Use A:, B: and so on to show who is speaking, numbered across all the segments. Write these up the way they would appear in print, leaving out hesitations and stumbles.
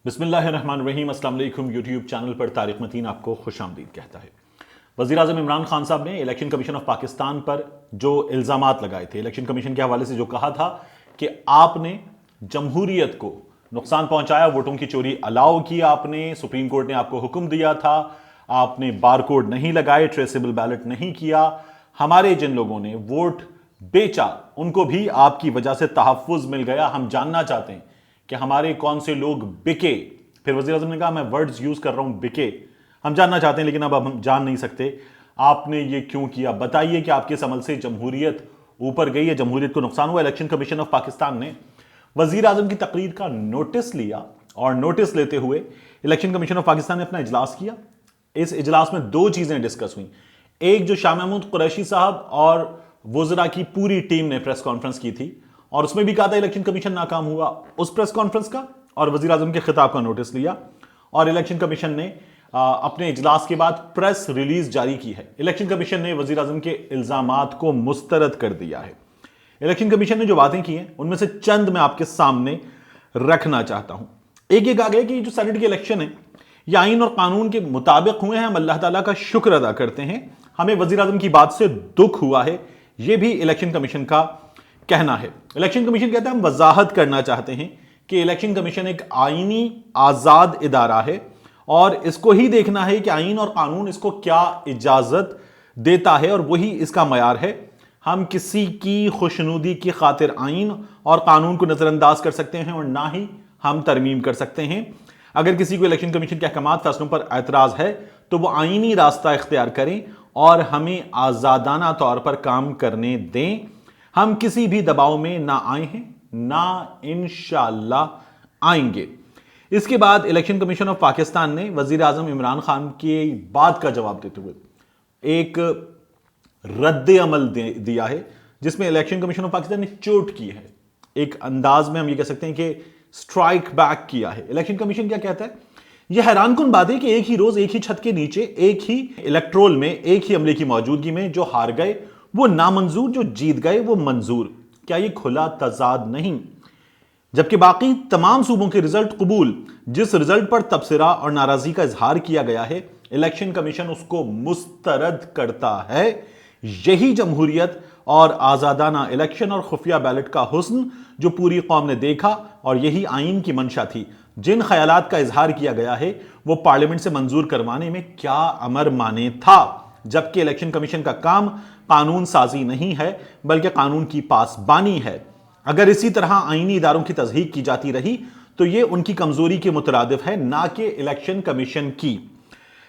A: बिस्मिल्लाहिर्रहमानिर्रहीम। अस्सलाम वालेकुम। यूट्यूब चैनल पर तारिक मतीन आपको खुशामदीद कहता है। वज़ीर आज़म इमरान खान साहब ने इलेक्शन कमीशन ऑफ पाकिस्तान पर जो इल्ज़ामात लगाए थे, इलेक्शन कमीशन के हवाले से जो कहा था कि आपने जमहूरियत को नुकसान पहुंचाया, वोटों की चोरी अलाउ की आपने, सुप्रीम कोर्ट ने आपको हुक्म दिया था, आपने बार कोड नहीं लगाए, ट्रेसेबल बैलेट नहीं किया, हमारे जिन लोगों ने वोट बेचा उनको भी आपकी वजह से तहफ़्फ़ुज़ मिल गया। हम जानना चाहते हैं कि हमारे कौन से लोग बिके। फिर वज़ीर आज़म ने कहा मैं वर्ड्स यूज कर रहा हूं, बिके। हम जानना चाहते हैं लेकिन अब हम जान नहीं सकते आपने ये क्यों किया। बताइए कि आपके इस अमल से जमहूरियत ऊपर गई है, जमहूरियत को नुकसान हुआ। इलेक्शन कमीशन ऑफ पाकिस्तान ने वज़ीर आज़म की तकरीर का नोटिस लिया और नोटिस लेते हुए इलेक्शन कमीशन ऑफ पाकिस्तान ने अपना इजलास किया। इस इजलास में दो चीजें डिस्कस हुई। एक, जो शाह महमूद कुरैशी साहब और वज़रा की पूरी टीम ने प्रेस कॉन्फ्रेंस की थी और उसमें भी कहा था इलेक्शन कमीशन नाकाम हुआ, उस प्रेस कॉन्फ्रेंस का और वज़ीर आज़म के खिताब का नोटिस लिया और इलेक्शन कमीशन ने अपने इजलास के बाद प्रेस रिलीज जारी की है। इलेक्शन कमीशन ने वज़ीर आज़म के इल्जामात को मुस्तरद कर दिया है। इलेक्शन कमीशन ने जो बातें की हैं उनमें से चंद मैं आपके सामने रखना चाहता हूं। एक आ गया कि जो सेनेट के इलेक्शन है ये आइन और कानून के मुताबिक हुए हैं, हम अल्लाह ताला का शुक्र अदा करते हैं। हमें वज़ीर आज़म की बात से दुख हुआ है, यह भी इलेक्शन कमीशन का कहना है। इलेक्शन कमीशन कहता है हम वजाहत करना चाहते हैं कि इलेक्शन कमीशन एक आईनी आजाद इदारा है और इसको ही देखना है कि आइन और कानून इसको क्या इजाजत देता है और वही इसका मयार है। हम किसी की खुशनुदी की खातिर आइन और कानून को नजरअंदाज कर सकते हैं और ना ही हम तरमीम कर सकते हैं। अगर किसी को इलेक्शन कमीशन के अहकामात फैसलों पर एतराज है तो वो आईनी रास्ता इख्तियार करें और हमें आजादाना तौर पर काम करने दें। हम किसी भी दबाव में ना आए हैं, ना इंशाअल्लाह आएंगे। इसके बाद इलेक्शन कमीशन ऑफ पाकिस्तान ने वजीर आजम इमरान खान की बात का जवाब देते हुए एक रद्द अमल दिया है जिसमें इलेक्शन कमीशन ऑफ पाकिस्तान ने चोट की है। एक अंदाज में हम ये कह सकते हैं कि स्ट्राइक बैक किया है। इलेक्शन कमीशन क्या कहता है? यह हैरानकुन बात है कि एक ही रोज एक ही छत के नीचे एक ही इलेक्ट्रोल में एक ही अमले की मौजूदगी में जो हार गए वो नामंजूर, जो जीत गए वो मंजूर। क्या ये खुला तजाद नहीं? जबकि बाकी तमाम सूबों के रिजल्ट कबूल। जिस रिजल्ट पर तबसरा और नाराजगी का इजहार किया गया है इलेक्शन कमीशन उसको मुस्तरद करता है। यही जमहूरियत और आजादाना इलेक्शन और खुफिया बैलेट का हुस्न जो पूरी कौम ने देखा और यही आइन की मंशा थी। जिन ख्यालात का इजहार किया गया है वो पार्लियामेंट से मंजूर करवाने में क्या अमर माने था। जबकि इलेक्शन कमीशन का काम कानून साजी नहीं है बल्कि कानून की पासबानी है। अगर इसी तरह आईनी इदारों की तस्दीक की जाती रही तो यह उनकी कमजोरी के मुतरादिफ है, ना कि इलेक्शन कमीशन की।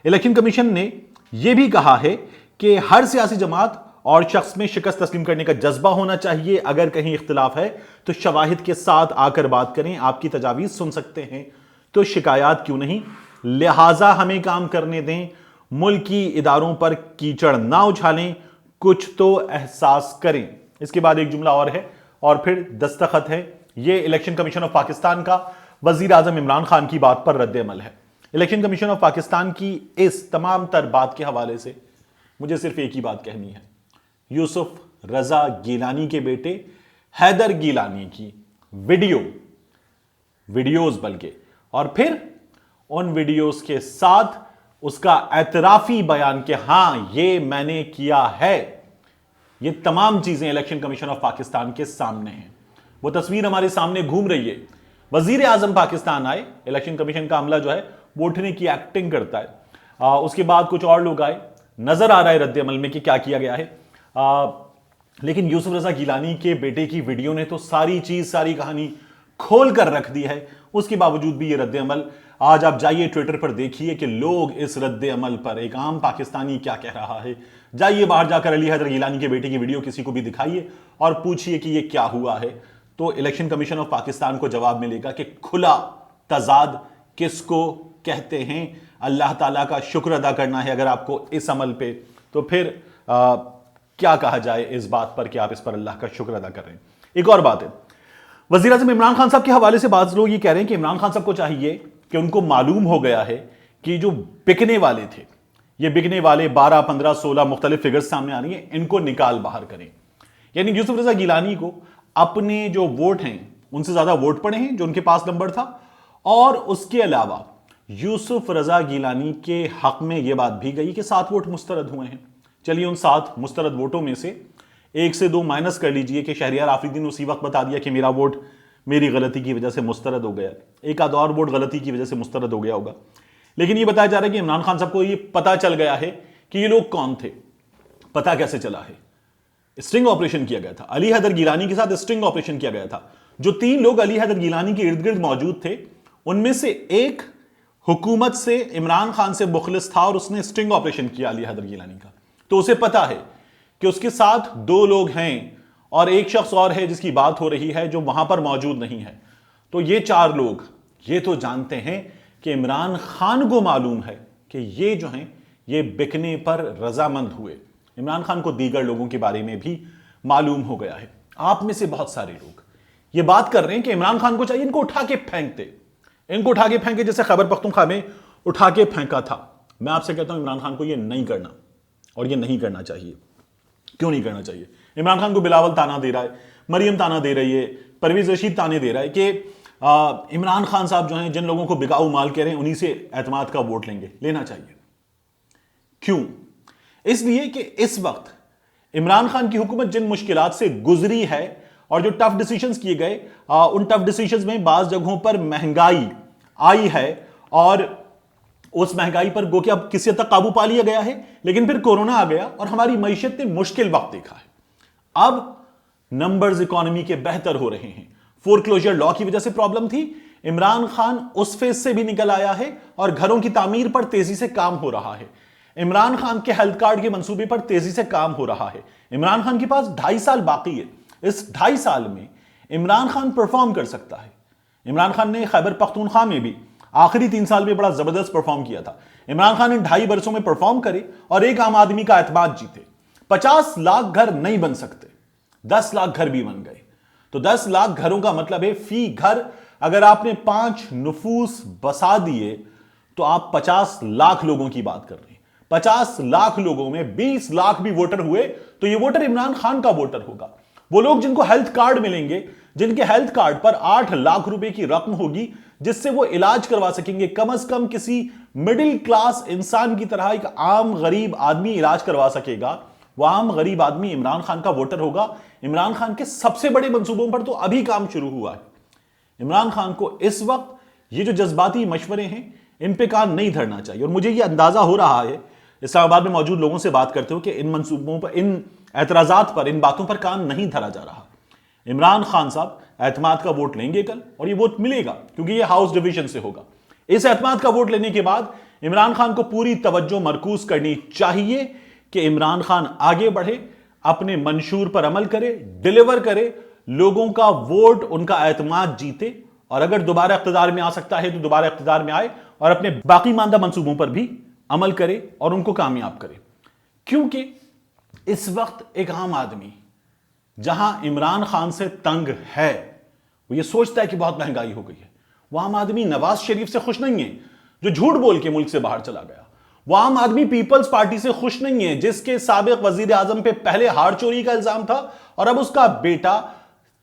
A: इलेक्शन कमीशन ने यह भी कहा है कि हर सियासी जमात और शख्स में शिकस्त तस्लीम करने का जज्बा होना चाहिए। अगर कहीं इख्तिलाफ है तो शवाहिद के साथ आकर बात करें, आपकी तजावीज सुन सकते हैं तो शिकायत क्यों नहीं। लिहाजा हमें काम करने दें, मुल्की इदारों पर कीचड़ ना उछालें, कुछ तो एहसास करें। इसके बाद एक जुमला और है और फिर दस्तखत है। यह इलेक्शन कमीशन ऑफ पाकिस्तान का वजीर आजम इमरान खान की बात पर रद्द अमल है। इलेक्शन कमीशन ऑफ पाकिस्तान की इस तमाम तर बात के हवाले से मुझे सिर्फ एक ही बात कहनी है। यूसुफ रजा गिलानी के बेटे हैदर गिलानी की वीडियोस बल्कि, और फिर उन वीडियोस के साथ उसका एतराफी बयान कि हां ये मैंने किया है। ये तमाम चीजें इलेक्शन कमीशन ऑफ पाकिस्तान के सामने हैं। वो तस्वीर हमारे सामने घूम रही है। वजीर आजम पाकिस्तान आए, इलेक्शन कमीशन का अमला जो है वो उठने की एक्टिंग करता है। उसके बाद कुछ और लोग आए, नजर आ रहा है रद्द अमल में कि क्या किया गया है। लेकिन यूसुफ रजा गिलानी के बेटे की वीडियो ने तो सारी चीज, सारी कहानी खोल कर रख दी है। उसके बावजूद भी ये रद्द अमल, आज आप जाइए ट्विटर पर देखिए कि लोग इस रद्द अमल पर, एक आम पाकिस्तानी क्या कह रहा है। जाइए बाहर जाकर अली हैदर गिलानी के बेटे की वीडियो किसी को भी दिखाइए और पूछिए कि ये क्या हुआ है, तो इलेक्शन कमीशन ऑफ पाकिस्तान को जवाब मिलेगा कि खुला तजाद किसको कहते हैं। अल्लाह ताला का शुक्र अदा करना है अगर आपको इस अमल पे, तो फिर क्या कहा जाए इस बात पर कि आप इस पर अल्लाह का शुक्र अदा कर रहे हैं। एक और बात है, वजीर आजम इमरान खान साहब के हवाले से बात लोग ये कह रहे हैं कि इमरान खान साहब को चाहिए कि उनको मालूम हो गया है कि जो बिकने वाले थे, ये बिकने वाले 12, 15, 16 मुख्तलिफ फिगर्स सामने आ रही हैं, इनको निकाल बाहर करें। यानी यूसुफ रजा गिलानी को अपने जो वोट हैं उनसे ज्यादा वोट पड़े हैं जो उनके पास नंबर था, और उसके अलावा यूसुफ रजा गिलानी के हक में यह बात भी गई कि 7 वोट मुस्तरद हुए हैं। चलिए उन 7 मुस्तरद वोटों में से 1 से 2 माइनस कर लीजिए कि शहरियार आफरीदी ने उसी वक्त बता दिया कि मेरा वोट मेरी गलती की वजह से मुस्तरद हो गया, एक आध और वोट गलती की वजह से मुस्तरद हो गया होगा। लेकिन यह बताया जा रहा है कि इमरान खान साहब को यह पता चल गया है कि ये लोग कौन थे। पता कैसे चला है? स्ट्रिंग ऑपरेशन किया गया था, अली हैदर गिलानी के साथ स्ट्रिंग ऑपरेशन किया गया था। जो 3 लोग अली हैदर गिलानी के इर्द गिर्द मौजूद थे उनमें से एक हुकूमत से इमरान खान से मुखलिस था और उसने स्ट्रिंग ऑपरेशन किया अली हैदर गिलानी का। तो उसे पता है कि उसके साथ 2 लोग हैं और एक शख्स और है जिसकी बात हो रही है जो वहां पर मौजूद नहीं है। तो ये 4 लोग ये तो जानते हैं कि इमरान खान को मालूम है कि ये जो हैं ये बिकने पर रजामंद हुए। इमरान खान को दीगर लोगों के बारे में भी मालूम हो गया है। आप में से बहुत सारे लोग ये बात कर रहे हैं कि इमरान खान को चाहिए इनको उठा के फेंक दे, इनको उठा के फेंके जैसे खैबर पख्तूनख्वा में उठा के फेंका था। मैं आपसे कहता हूं इमरान खान को ये नहीं करना और ये नहीं करना चाहिए। क्यों नहीं करना चाहिए? इमरान खान को बिलावल ताना दे रहा है, मरियम ताना दे रही है, परवेज रशीद ताने दे रहा है कि इमरान खान साहब जो हैं जिन लोगों को बिकाऊ माल कह रहे हैं उन्हीं से एतमाद का वोट लेंगे। लेना चाहिए। क्यों? इसलिए कि इस वक्त इमरान खान की हुकूमत जिन मुश्किलात से गुजरी है और जो टफ डिसीजंस किए गए उन टफ डिसीजंस में बाज जगहों पर महंगाई आई है और उस महंगाई पर गो के अब किसी हद तक काबू पा लिया गया है। लेकिन फिर कोरोना आ गया और हमारी मईशत ने मुश्किल वक्त देखा है। अब नंबर्स इकोनॉमी के बेहतर हो रहे हैं। फोरक्लोजर लॉ की वजह से प्रॉब्लम थी, इमरान खान उस फेज से भी निकल आया है और घरों की तामीर पर तेजी से काम हो रहा है। इमरान खान के हेल्थ कार्ड के मंसूबे पर तेजी से काम हो रहा है। इमरान खान के पास 2.5 साल बाकी है। इस 2.5 साल में इमरान खान परफॉर्म कर सकता है। इमरान खान ने खैबर पख्तूनख्वा में भी आखिरी 3 साल में बड़ा जबरदस्त परफॉर्म किया था। इमरान खान इन 2.5 बरसों में परफॉर्म करे और एक आम आदमी का एतमाद जीते। 50 लाख घर नहीं बन सकते, 10 लाख घर भी बन गए। तो 10 लाख घरों का मतलब है फी घर अगर आपने 5 नफूस बसा दिए तो आप 50 लाख लोगों की बात कर रहे हैं। 50 लाख लोगों में 20 लाख भी वोटर हुए तो यह वोटर इमरान खान का वोटर होगा। वो लोग जिनको हेल्थ कार्ड मिलेंगे, जिनके हेल्थ कार्ड पर 8 लाख रुपए की रकम होगी जिससे वो इलाज करवा सकेंगे, कम से कम किसी मिडिल क्लास इंसान की तरह एक आम गरीब आदमी इलाज करवा सकेगा, वो आम गरीब आदमी इमरान खान का वोटर होगा। इमरान खान के सबसे बड़े मंसूबों पर तो अभी काम शुरू हुआ है। इमरान खान को इस वक्त ये जो जज्बाती मशवरे हैं इन पे कान नहीं धरना चाहिए। और मुझे ये अंदाजा हो रहा है इस्लामाबाद में मौजूद लोगों से बात करते हो कि इन मंसूबों पर, इन एतराजात पर, इन बातों पर कान नहीं धरा जा रहा। इमरान खान साहब एतमाद का वोट लेंगे कल और ये वोट मिलेगा क्योंकि ये हाउस डिवीजन से होगा। इस एतमाद का वोट लेने के बाद इमरान खान को पूरी तवज्जो मरकूज करनी चाहिए कि इमरान खान आगे बढ़े, अपने मंशूर पर अमल करे, डिलीवर करे, लोगों का वोट, उनका एतमाद जीते और अगर दोबारा इख्तिदार में आ सकता है तो दोबारा इख्तिदार में आए और अपने बाकी मानदा मंसूबों पर भी अमल करे और उनको कामयाब करे। क्योंकि इस वक्त एक आम आदमी जहां इमरान खान से तंग है, वो ये सोचता है कि बहुत महंगाई हो गई है। वो आम आदमी नवाज शरीफ से खुश नहीं है जो झूठ बोल के मुल्क से बाहर चला गया। वो आम आदमी पीपल्स पार्टी से खुश नहीं है जिसके साबिक वजीर आजम पे पहले हार चोरी का इल्जाम था और अब उसका बेटा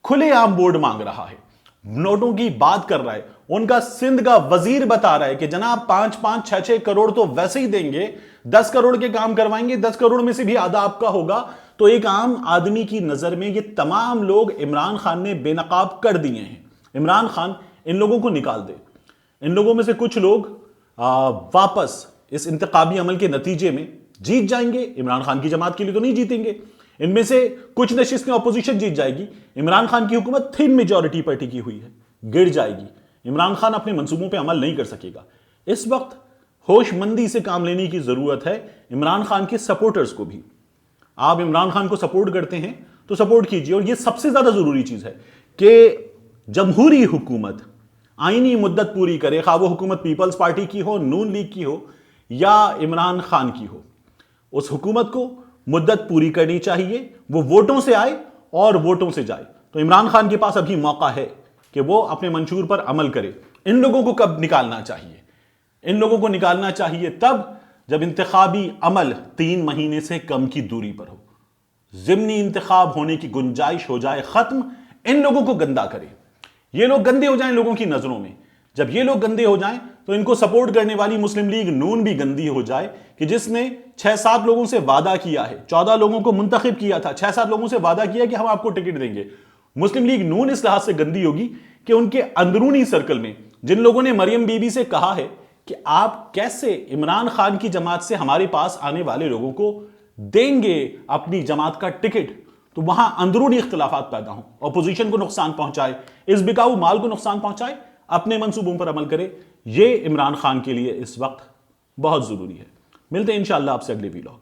A: खुलेआम वोट मांग रहा है, नोटों की बात कर रहा है। उनका सिंध का वजीर बता रहा है कि जनाब 5-5, 6-6 करोड़ तो वैसे ही देंगे, 10 करोड़ के काम करवाएंगे, 10 करोड़ में से भी आधा आपका होगा। तो एक आम आदमी की नजर में ये तमाम लोग इमरान खान ने बेनकाब कर दिए हैं। इमरान खान इन लोगों को निकाल दे। इन लोगों में से कुछ लोग वापस इस इंतखाबी अमल के नतीजे में जीत जाएंगे। इमरान खान की जमात के लिए तो नहीं जीतेंगे। इनमें से कुछ नशिस्तें ऑपोजिशन जीत जाएगी। इमरान खान की हुकूमत थिन मेजॉरिटी पर टिकी हुई है, गिर जाएगी। इमरान खान अपने मंसूबों पर अमल नहीं कर सकेगा। इस वक्त होशमंदी से काम लेने की जरूरत है इमरान खान के सपोर्टर्स को भी। आप इमरान खान को सपोर्ट करते हैं तो सपोर्ट कीजिए। और यह सबसे ज्यादा जरूरी चीज है कि जमहूरी हुकूमत आईनी मुद्दत पूरी करे, खा वो हुकूमत पीपल्स पार्टी की हो, नून लीग की हो या इमरान खान की हो। उस हुकूमत को मुद्दत पूरी करनी चाहिए, वो वोटों से आए और वोटों से जाए। तो इमरान खान के पास अभी मौका है कि वो अपने मंशूर पर अमल करे। इन लोगों को कब निकालना चाहिए? इन लोगों को निकालना चाहिए तब जब इंतखाबी अमल 3 महीने से कम की दूरी पर हो, जिमनी इंतखाब होने की गुंजाइश हो जाए खत्म। इन लोगों को गंदा करे, ये लोग गंदे हो जाएं लोगों की नजरों में। जब ये लोग गंदे हो जाएं तो इनको सपोर्ट करने वाली मुस्लिम लीग नून भी गंदी हो जाए कि जिसने 6-7 लोगों से वादा किया है, 14 लोगों को मुंतखब किया था, 6-7 लोगों से वादा किया कि हम आपको टिकट देंगे। मुस्लिम लीग नून इस लिहाज से गंदी होगी कि उनके अंदरूनी सर्कल में जिन लोगों ने मरियम बीबी से कहा है कि आप कैसे इमरान खान की जमात से हमारे पास आने वाले लोगों को देंगे अपनी जमात का टिकट, तो वहां अंदरूनी इख्तिलाफात पैदा हों, अपोजिशन को नुकसान पहुंचाए, इस बिकाऊ माल को नुकसान पहुंचाए, अपने मंसूबों पर अमल करे। ये इमरान खान के लिए इस वक्त बहुत जरूरी है। मिलते हैं इंशाअल्लाह आपसे अगले वीडियो।